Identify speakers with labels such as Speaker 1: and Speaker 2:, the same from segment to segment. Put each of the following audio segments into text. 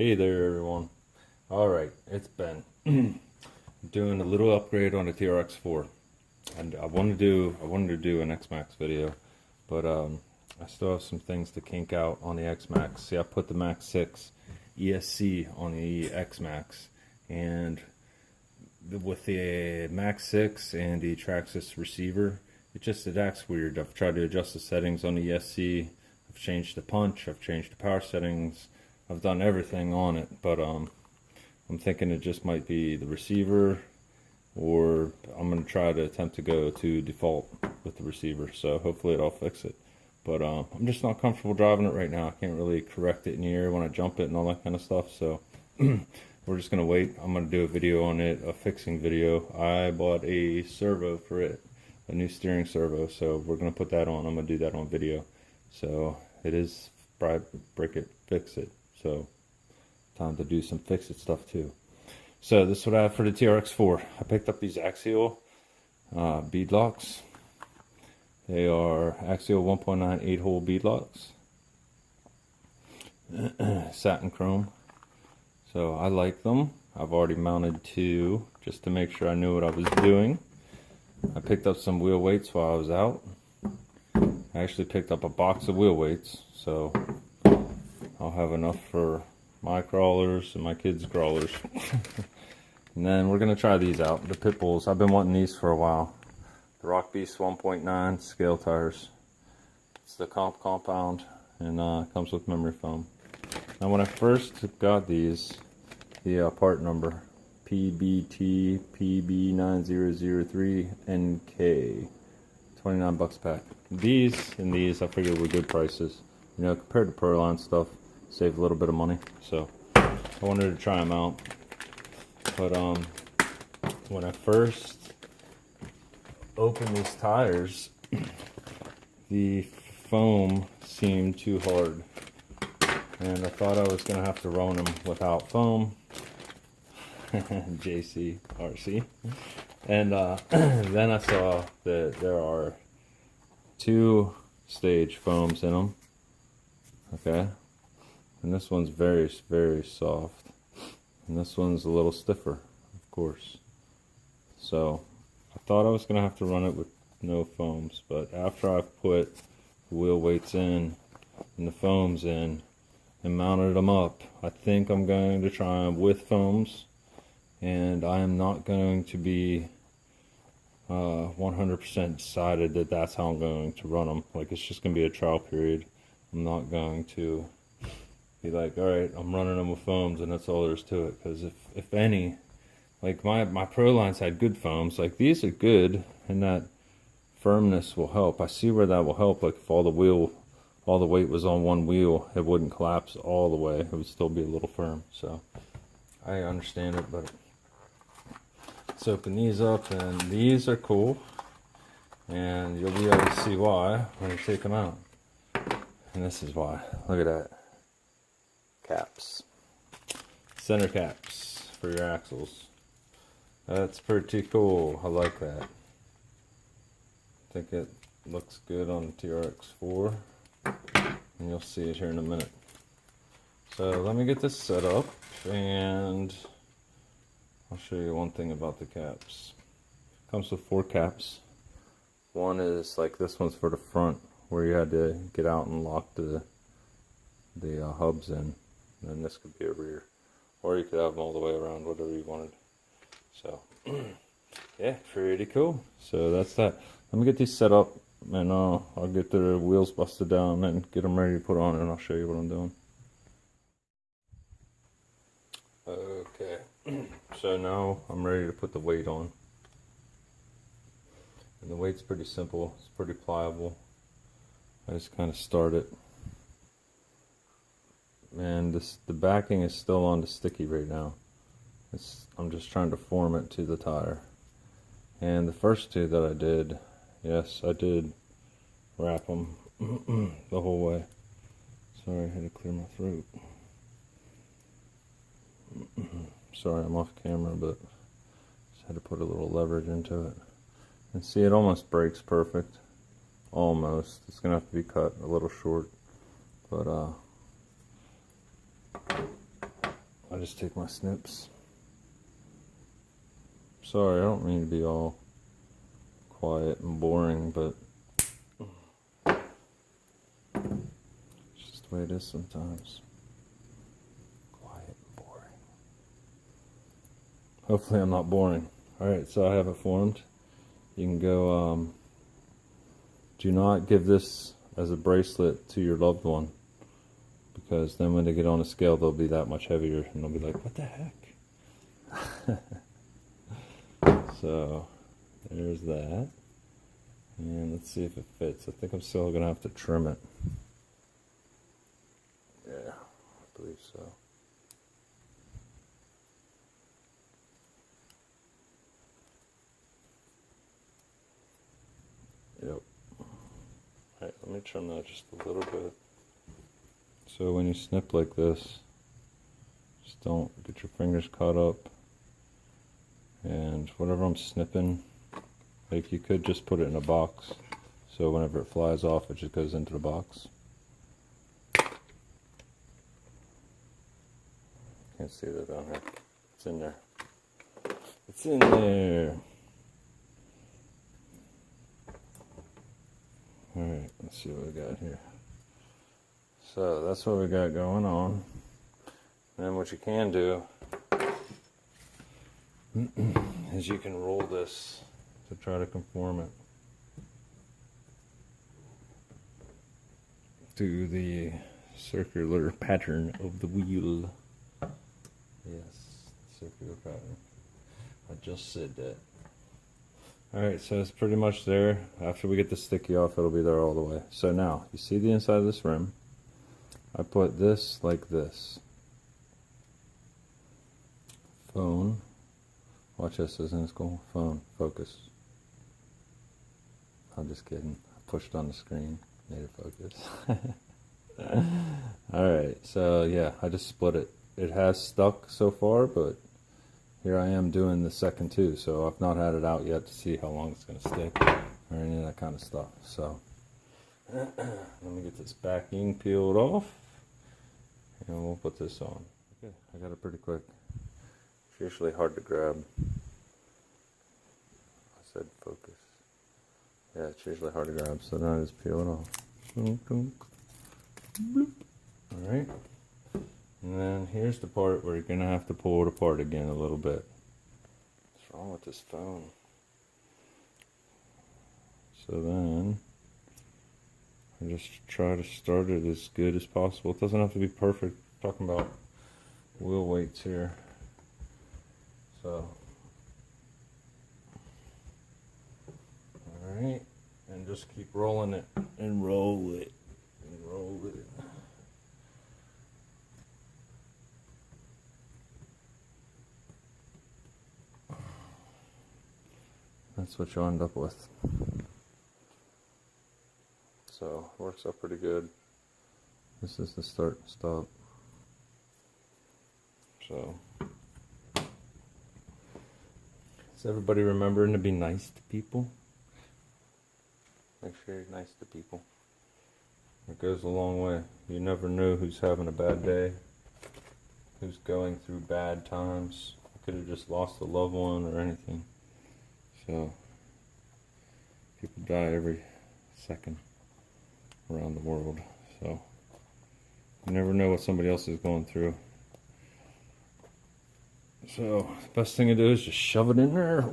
Speaker 1: Hey there, everyone. All right, it's Ben. Doing a little upgrade on the TRX4, and I wanted to do an X-Max video, but I still have some things to kink out on the X-Max. See, I put the Max 6 ESC on the X-Max, and with the Max 6 and the Traxxas receiver, it acts weird. I've tried to adjust the settings on the ESC. I've changed the punch. I've changed the power settings. I've done everything on it, but I'm thinking it just might be the receiver, or I'm going to try to attempt to go to default with the receiver, so hopefully it'll fix it. But I'm just not comfortable driving it right now. I can't really correct it in the air when I jump it and all that kind of stuff, so we're just going to wait. I'm going to do a video on it, a fixing video. I bought a servo for it, a new steering servo, so we're going to put that on. I'm going to do that on video. So it is break it, fix it. So time to do some fix it stuff too. So this is what I have for the TRX4. I picked up these Axial beadlocks. They are Axial 1.9 8-hole beadlocks. Satin chrome. So I like them. I've already mounted 2 just to make sure I knew what I was doing. I picked up some wheel weights while I was out. I actually picked up a box of wheel weights, so I'll have enough for my crawlers and my kids' crawlers. And then we're going to try these out, the Pitbulls. I've been wanting these for a while. The Rock Beast 1.9 scale tires. It's the compound, and comes with memory foam. Now when I first got these, the part number PBT PB9003NK, 29 bucks a pack. These and these I figured were good prices. You know, compared to Proline stuff, save a little bit of money. So I wanted to try them out. But when I first opened these tires, the foam seemed too hard, and I thought I was gonna have to run them without foam. JCRC. And then I saw that there are 2-stage foams in them. Okay, and this one's very, very soft, and this one's a little stiffer, of course. So I thought I was gonna have to run it with no foams, but after I've put the wheel weights in and the foams in and mounted them up, I think I'm going to try them with foams, and I am not going to be 100% decided that that's how I'm going to run them. Like, it's just going to be a trial period. I'm not going to be like, alright, I'm running them with foams and that's all there is to it. Because if any, like my Prolines had good foams. Like, these are good, and that firmness will help. I see where that will help. Like, if all the weight was on one wheel, it wouldn't collapse all the way. It would still be a little firm. So I understand it, but let's open these up, and these are cool, and you'll be able to see why when you take them out. And this is why. Look at that. Caps. Center caps for your axles. That's pretty cool. I like that. I think it looks good on the TRX4, and you'll see it here in a minute. So let me get this set up, and I'll show you one thing about the caps. Comes with 4 caps. One is like, this one's for the front, where you had to get out and lock the hubs in. And then this could be a rear, or you could have them all the way around, whatever you wanted. So yeah, pretty cool. So that's that. Let me get these set up, and I'll get the wheels busted down and get them ready to put on, and I'll show you what I'm doing. Okay, so now I'm ready to put the weight on. And the weight's pretty simple, it's pretty pliable. I just kind of start it. And the backing is still on the sticky right now. I'm just trying to form it to the tire. And the first 2 that I did, yes, I did wrap them the whole way. Sorry, I had to clear my throat. Sorry, I'm off camera, but just had to put a little leverage into it. And see, it almost breaks perfect. Almost. It's gonna have to be cut a little short, but I just take my snips. Sorry, I don't mean to be all quiet and boring, but it's just the way it is sometimes. Quiet and boring. Hopefully I'm not boring. Alright, so I have it formed. You can go, do not give this as a bracelet to your loved one, because then when they get on a scale they'll be that much heavier and they'll be like, what the heck? So there's that, and let's see if it fits. I think I'm still gonna have to trim it. Yeah, I believe so. Yep. Alright, let me trim that just a little bit. So when you snip like this, just don't get your fingers caught up. And whatever I'm snipping, like you could just put it in a box, so whenever it flies off it just goes into the box. Can't see that down here. It's in there. It's in there. Alright, let's see what we got here. So that's what we got going on. And then what you can do is you can roll this to try to conform it to the circular pattern of the wheel. Yes, circular pattern. I just said that. Alright, so it's pretty much there. After we get the sticky off, it'll be there all the way. So now, you see the inside of this rim? I put this like this. Phone. Watch this, isn't this cool? Phone, focus. I'm just kidding. I pushed on the screen, made it focus. Alright, so yeah, I just split it. It has stuck so far, but here I am doing the second too, so I've not had it out yet to see how long it's going to stick or any of that kind of stuff. So let me get this backing peeled off and we'll put this on. Okay, I got it pretty quick. It's usually hard to grab. I said focus. Yeah, it's usually hard to grab, so then I just peel it off. Alright. And then here's the part where you're going to have to pull it apart again a little bit. What's wrong with this phone? So then, I just try to start it as good as possible. It doesn't have to be perfect. I'm talking about wheel weights here. So, alright, and just keep rolling it, and roll it, and roll it. That's what you'll end up with. So, works out pretty good. This is the start and stop. So, is everybody remembering to be nice to people? Make sure you're nice to people. It goes a long way. You never know who's having a bad day, who's going through bad times. You could have just lost a loved one or anything. So, people die every second around the world. So, you never know what somebody else is going through. So, the best thing to do is just shove it in there.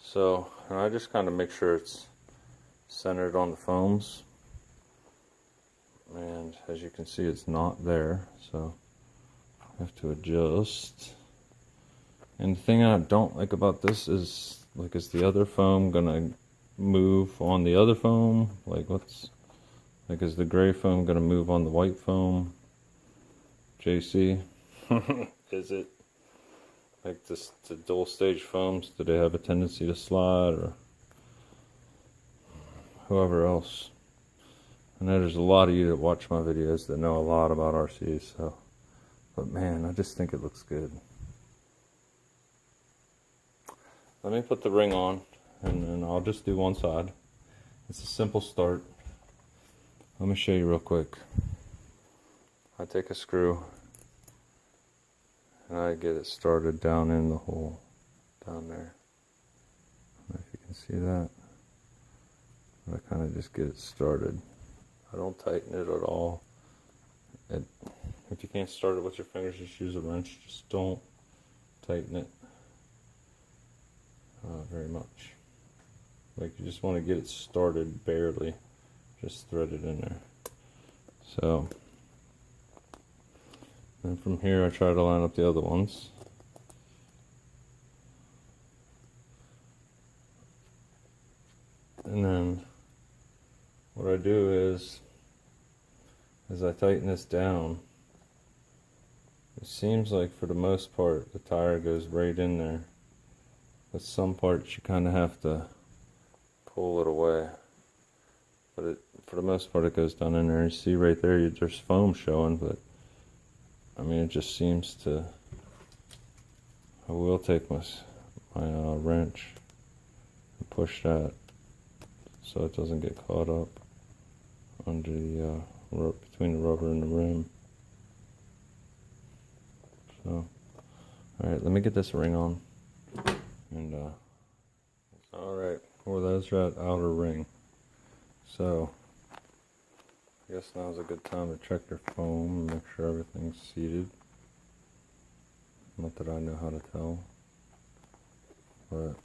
Speaker 1: So, and I just kind of make sure it's centered on the foams. And as you can see, it's not there. So, I have to adjust. And the thing I don't like about this is, like, is the other foam gonna move on the other foam? Like, is the gray foam gonna move on the white foam? JC? Is it? Like, the dual stage foams, do they have a tendency to slide, or whoever else? I know there's a lot of you that watch my videos that know a lot about RCs, so, but man, I just think it looks good. Let me put the ring on, and then I'll just do one side. It's a simple start. Let me show you real quick. I take a screw, And I get it started down in the hole, down there. I don't know if you can see that. I kind of just get it started. I don't tighten it at all. If you can't start it with your fingers, just use a wrench. Just don't tighten it very much. Like, you just want to get it started barely. Just thread it in there. So, then from here I try to line up the other ones. And then what I do is, as I tighten this down, it seems like for the most part the tire goes right in there. But some parts you kind of have to pull it away. But for the most part it goes down in there. You see right there, there's foam showing, but I mean, it just seems to. I will take my wrench and push that so it doesn't get caught up under the between the rubber and the rim. So, all right, let me get this ring on. And all right, well, there's that outer ring. So, I guess now's a good time to check your foam and make sure everything's seated. Not that I know how to tell, but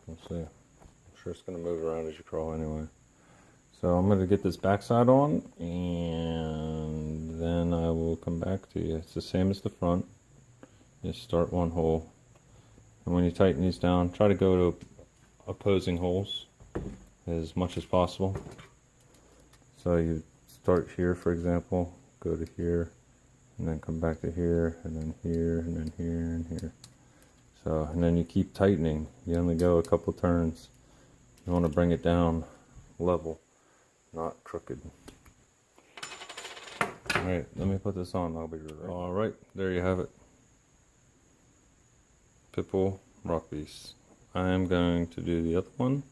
Speaker 1: we'll see. I'm sure it's going to move around as you crawl anyway. So I'm going to get this backside on, and then I will come back to you. It's the same as the front. You start one hole, and when you tighten these down, try to go to opposing holes as much as possible. So you start here, for example, go to here, and then come back to here, and then here, and then here, and here. So, and then you keep tightening. You only go a couple turns. You want to bring it down level, not crooked. Alright, let me put this on. I'll be right back. Alright, there you have it. Pitbull Rock Beast. I am going to do the other one.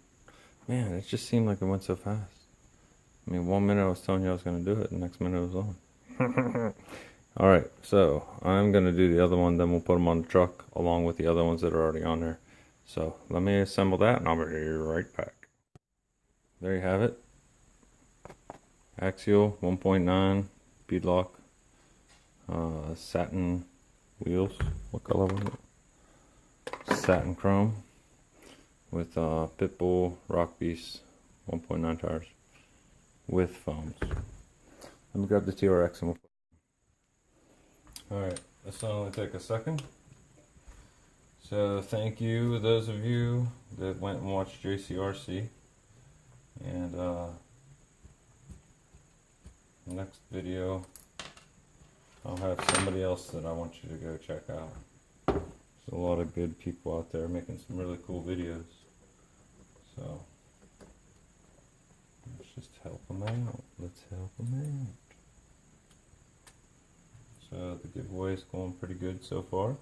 Speaker 1: Man, it just seemed like it went so fast. I mean, 1 minute I was telling you I was going to do it, and the next minute it was on. Alright, so I'm going to do the other one, then we'll put them on the truck along with the other ones that are already on there. So let me assemble that, and I'll be right back. There you have it. Axial 1.9 beadlock, satin wheels. What color was it? Satin chrome with Pitbull Rock Beast 1.9 tires with foams. Let me grab the TRX and we'll put. Alright, this will only take a second. So thank you those of you that went and watched JCRC. And next video I'll have somebody else that I want you to go check out. There's a lot of good people out there making some really cool videos. So let's just help them out. Let's help them out. So the giveaway is going pretty good so far.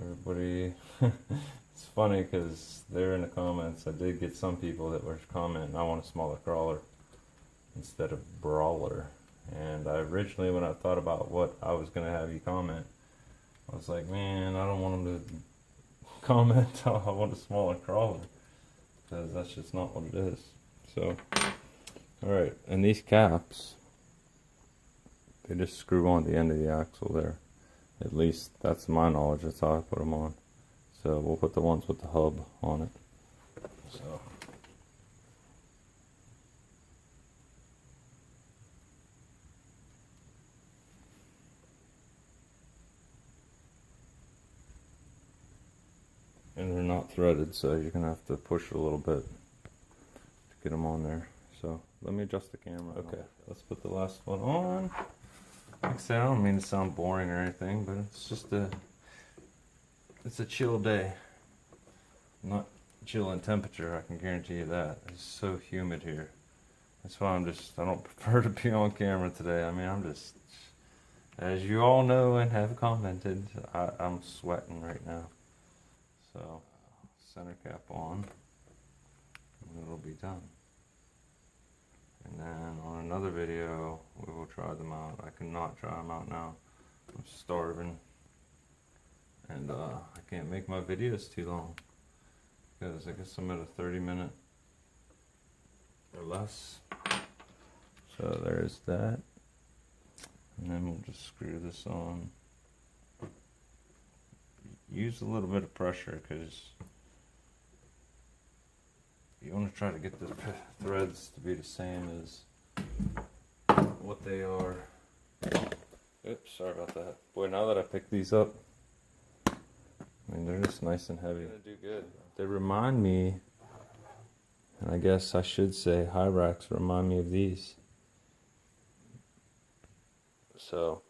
Speaker 1: Everybody, it's funny because there in the comments I did get some people that were commenting, I want a smaller crawler instead of brawler. And I originally, when I thought about what I was going to have you comment, I was like, man, I don't want them to comment I want a smaller crawler, because that's just not what it is. So, alright, and these caps, they just screw on the end of the axle there. At least that's my knowledge, that's how I put them on. So we'll put the ones with the hub on it. So and they're not threaded, so you're gonna have to push a little bit to get them on there. So let me adjust the camera. Okay, let's put the last one on. Like I said, I don't mean to sound boring or anything, but it's just it's a chill day. Not chill in temperature, I can guarantee you that. It's so humid here. That's why I don't prefer to be on camera today. I mean, I'm just, as you all know and have commented, I'm sweating right now. So, center cap on, and it'll be done. And then on another video, we will try them out. I cannot try them out now I'm starving, and I can't make my videos too long because I guess I'm at a 30-minute or less. So there's that, and then we'll just screw this on. Use a little bit of pressure because you want to try to get the threads to be the same as what they are. Oops, sorry about that. Boy, now that I picked these up, I mean, they're just nice and heavy. They're gonna do good. They remind me, and I guess I should say high racks remind me of these. So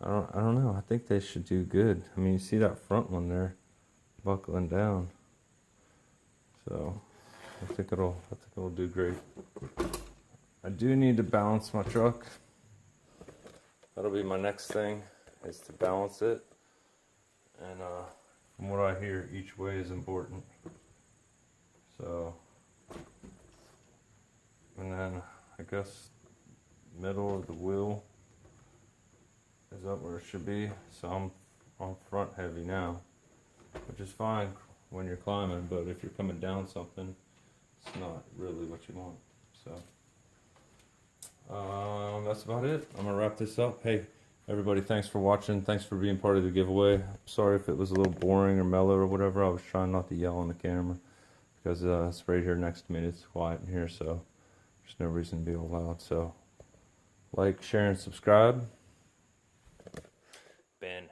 Speaker 1: I don't know. I think they should do good. I mean, you see that front one there buckling down. So I think it'll do great. I do need to balance my truck. That'll be my next thing, is to balance it. And from what I hear, each way is important. So, and then I guess middle of the wheel is up where it should be. So I'm on front heavy now, which is fine when you're climbing, but if you're coming down something, it's not really what you want. So that's about it. I'm gonna wrap this up. Hey everybody, thanks for watching. Thanks for being part of the giveaway. Sorry if it was a little boring or mellow or whatever. I was trying not to yell on the camera because it's right here next to me. It's quiet in here, so there's no reason to be all loud. So like, share, and subscribe. Ben.